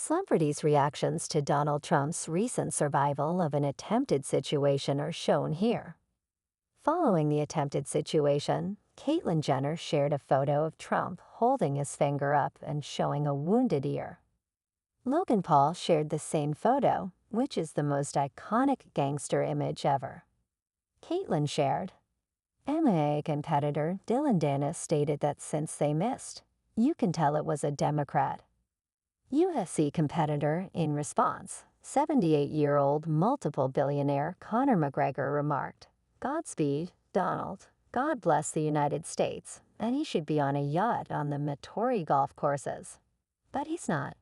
Celebrities' reactions to Donald Trump's recent survival of an attempted situation are shown here. Following the attempted situation, Caitlyn Jenner shared a photo of Trump holding his finger up and showing a wounded ear. Logan Paul shared the same photo, which is the most iconic gangster image ever. Caitlyn shared. MMA competitor Dylan Dennis stated that since they missed, you can tell it was a Democrat. UFC competitor, in response, 78-year-old multiple billionaire Conor McGregor remarked, "Godspeed, Donald. God bless the United States, and he should be on a yacht on the Mattori golf courses." But he's not.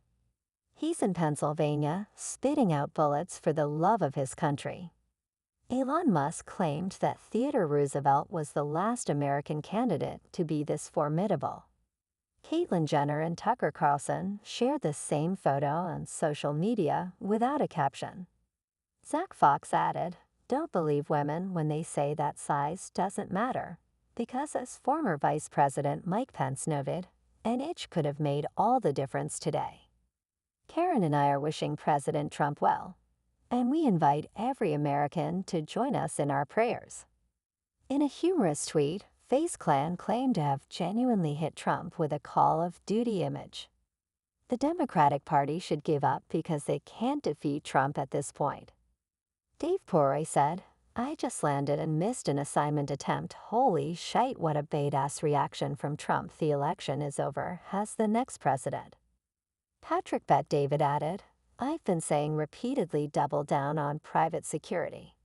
He's in Pennsylvania, spitting out bullets for the love of his country. Elon Musk claimed that Theodore Roosevelt was the last American candidate to be this formidable. Caitlyn Jenner and Tucker Carlson shared the same photo on social media without a caption. Zach Fox added, "Don't believe women when they say that size doesn't matter, because as former Vice President Mike Pence noted, an inch could have made all the difference today." Karen and I are wishing President Trump well, and we invite every American to join us in our prayers. In a humorous tweet, FaZe Clan claimed to have genuinely hit Trump with a Call of Duty image. The Democratic Party should give up because they can't defeat Trump at this point. Dave Porey said, "I just landed and missed an assignment attempt. Holy shite, what a badass reaction from Trump. The election is over, has the next president." Patrick Bet David added, "I've been saying repeatedly double down on private security."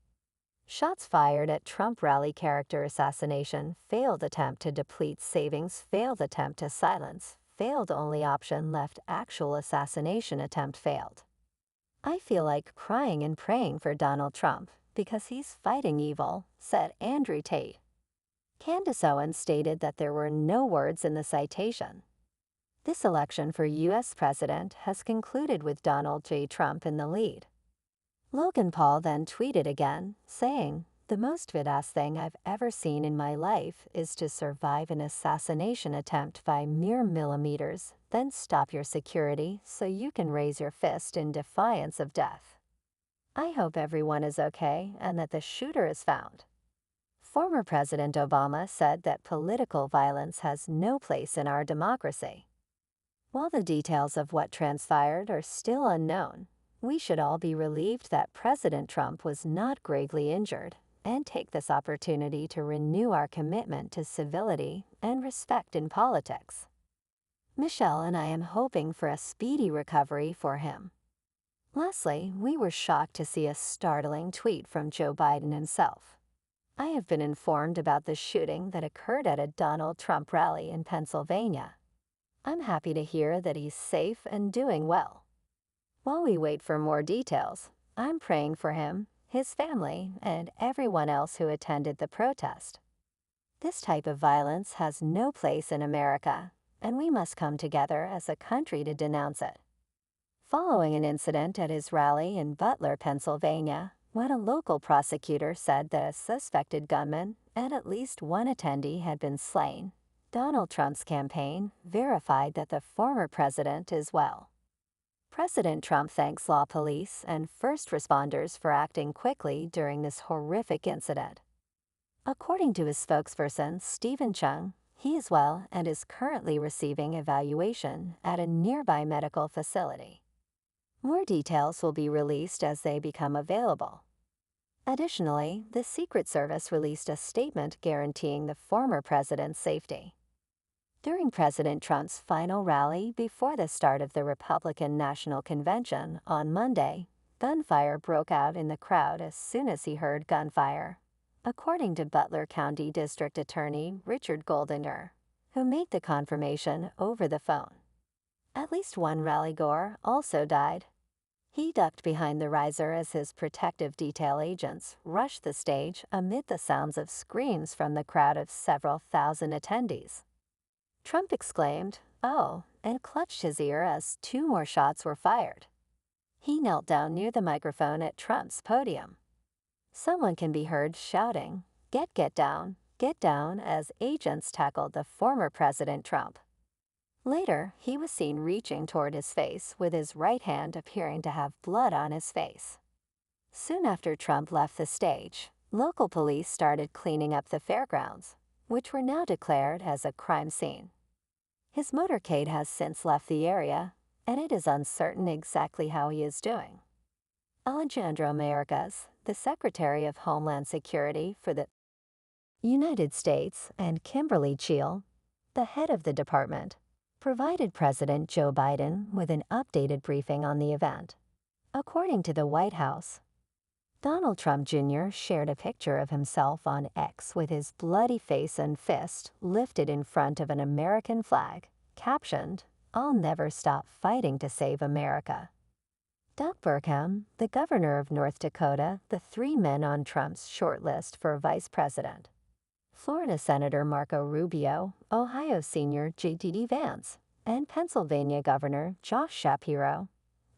Shots fired at Trump rally character assassination, failed attempt to deplete savings, failed attempt to silence, failed only option left, actual assassination attempt failed. "I feel like crying and praying for Donald Trump because he's fighting evil," said Andrew Tate. Candace Owens stated that there were no words in the citation. This election for U.S. president has concluded with Donald J. Trump in the lead. Logan Paul then tweeted again, saying, "The most badass thing I've ever seen in my life is to survive an assassination attempt by mere millimeters, then stop your security so you can raise your fist in defiance of death. I hope everyone is okay and that the shooter is found." Former President Obama said that political violence has no place in our democracy. While the details of what transpired are still unknown, we should all be relieved that President Trump was not gravely injured and take this opportunity to renew our commitment to civility and respect in politics. Michelle and I am hoping for a speedy recovery for him. Lastly, we were shocked to see a startling tweet from Joe Biden himself. "I have been informed about the shooting that occurred at a Donald Trump rally in Pennsylvania. I'm happy to hear that he's safe and doing well. While we wait for more details, I'm praying for him, his family, and everyone else who attended the protest. This type of violence has no place in America, and we must come together as a country to denounce it." Following an incident at his rally in Butler, Pennsylvania, when a local prosecutor said that a suspected gunman and at least one attendee had been slain, Donald Trump's campaign verified that the former president is well. President Trump thanks law police and first responders for acting quickly during this horrific incident. According to his spokesperson, Stephen Chung, he is well and is currently receiving evaluation at a nearby medical facility. More details will be released as they become available. Additionally, the Secret Service released a statement guaranteeing the former president's safety. During President Trump's final rally before the start of the Republican National Convention on Monday, gunfire broke out in the crowd as soon as he heard gunfire, according to Butler County District Attorney Richard Goldinger, who made the confirmation over the phone. At least one rallygoer also died. He ducked behind the riser as his protective detail agents rushed the stage amid the sounds of screams from the crowd of several thousand attendees. Trump exclaimed, "Oh," and clutched his ear as two more shots were fired. He knelt down near the microphone at Trump's podium. Someone can be heard shouting, get down," as agents tackled the former President Trump. Later, he was seen reaching toward his face with his right hand appearing to have blood on his face. Soon after Trump left the stage, local police started cleaning up the fairgrounds, which were now declared as a crime scene. His motorcade has since left the area, and it is uncertain exactly how he is doing. Alejandro Mayorkas, the Secretary of Homeland Security for the United States, and Kimberly Cheel, the head of the department, provided President Joe Biden with an updated briefing on the event. According to the White House, Donald Trump Jr. shared a picture of himself on X with his bloody face and fist lifted in front of an American flag, captioned, "I'll never stop fighting to save America." Doug Burgum, the governor of North Dakota, the three men on Trump's shortlist for vice president. Florida Senator Marco Rubio, Ohio Senior J.D. Vance, and Pennsylvania Governor Josh Shapiro,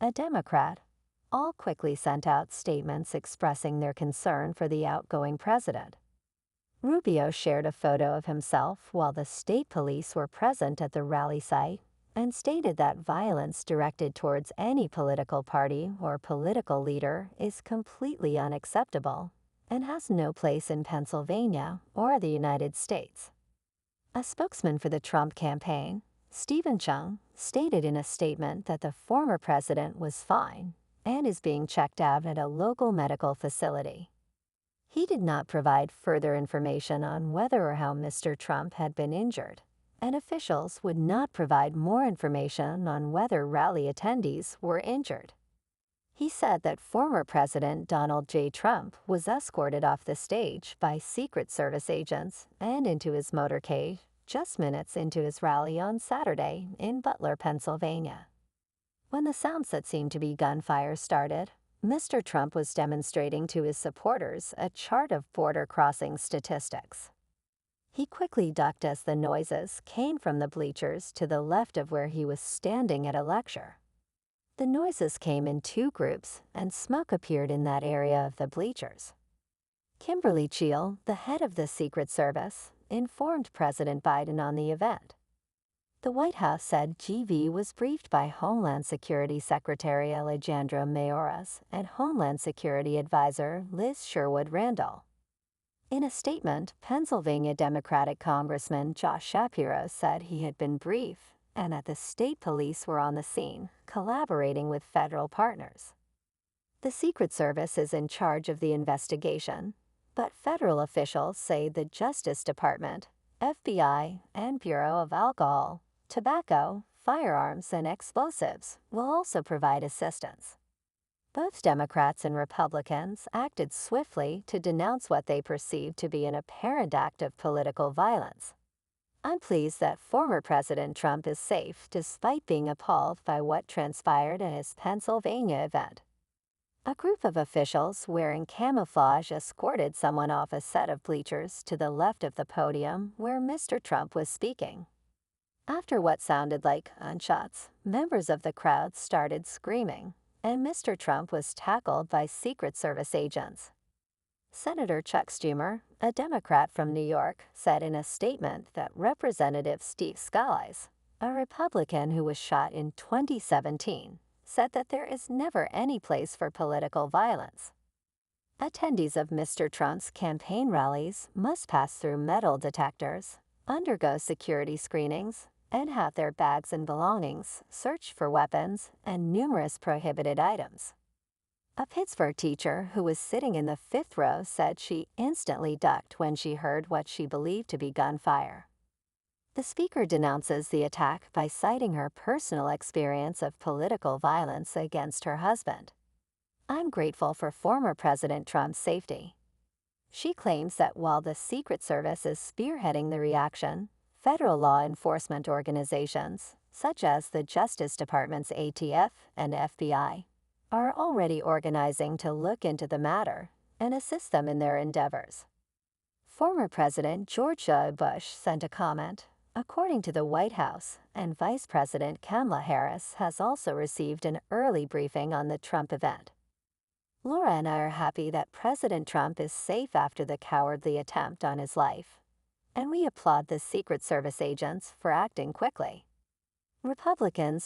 a Democrat, all quickly sent out statements expressing their concern for the outgoing president. Rubio shared a photo of himself while the state police were present at the rally site and stated that violence directed towards any political party or political leader is completely unacceptable and has no place in Pennsylvania or the United States. A spokesman for the Trump campaign, Stephen Chung, stated in a statement that the former president was fine and is being checked out at a local medical facility. He did not provide further information on whether or how Mr. Trump had been injured, and officials would not provide more information on whether rally attendees were injured. He said that former President Donald J. Trump was escorted off the stage by Secret Service agents and into his motorcade just minutes into his rally on Saturday in Butler, Pennsylvania. When the sounds that seemed to be gunfire started, Mr. Trump was demonstrating to his supporters a chart of border crossing statistics. He quickly ducked as the noises came from the bleachers to the left of where he was standing at a lecture. The noises came in two groups, and smoke appeared in that area of the bleachers. Kimberly Cheel, the head of the Secret Service, informed President Biden on the event. The White House said GV was briefed by Homeland Security Secretary Alejandro Mayorkas and Homeland Security Advisor Liz Sherwood Randall. In a statement, Pennsylvania Democratic Congressman Josh Shapiro said he had been briefed and that the state police were on the scene, collaborating with federal partners. The Secret Service is in charge of the investigation, but federal officials say the Justice Department, FBI, and Bureau of Alcohol, Tobacco, Firearms, and Explosives will also provide assistance. Both Democrats and Republicans acted swiftly to denounce what they perceived to be an apparent act of political violence. "I'm pleased that former President Trump is safe despite being appalled by what transpired at his Pennsylvania event." A group of officials wearing camouflage escorted someone off a set of bleachers to the left of the podium where Mr. Trump was speaking. After what sounded like gunshots, members of the crowd started screaming, and Mr. Trump was tackled by Secret Service agents. Senator Chuck Schumer, a Democrat from New York, said in a statement that Representative Steve Scalise, a Republican who was shot in 2017, said that there is never any place for political violence. Attendees of Mr. Trump's campaign rallies must pass through metal detectors, undergo security screenings, and have their bags and belongings searched for weapons and numerous prohibited items. A Pittsburgh teacher who was sitting in the fifth row said she instantly ducked when she heard what she believed to be gunfire. The speaker denounces the attack by citing her personal experience of political violence against her husband. "I'm grateful for former President Trump's safety." She claims that while the Secret Service is spearheading the reaction, federal law enforcement organizations, such as the Justice Department's ATF and FBI, are already organizing to look into the matter and assist them in their endeavors. Former President George W. Bush sent a comment. According to the White House, and Vice President Kamala Harris has also received an early briefing on the Trump event. "Laura and I are happy that President Trump is safe after the cowardly attempt on his life, and we applaud the Secret Service agents for acting quickly." Republicans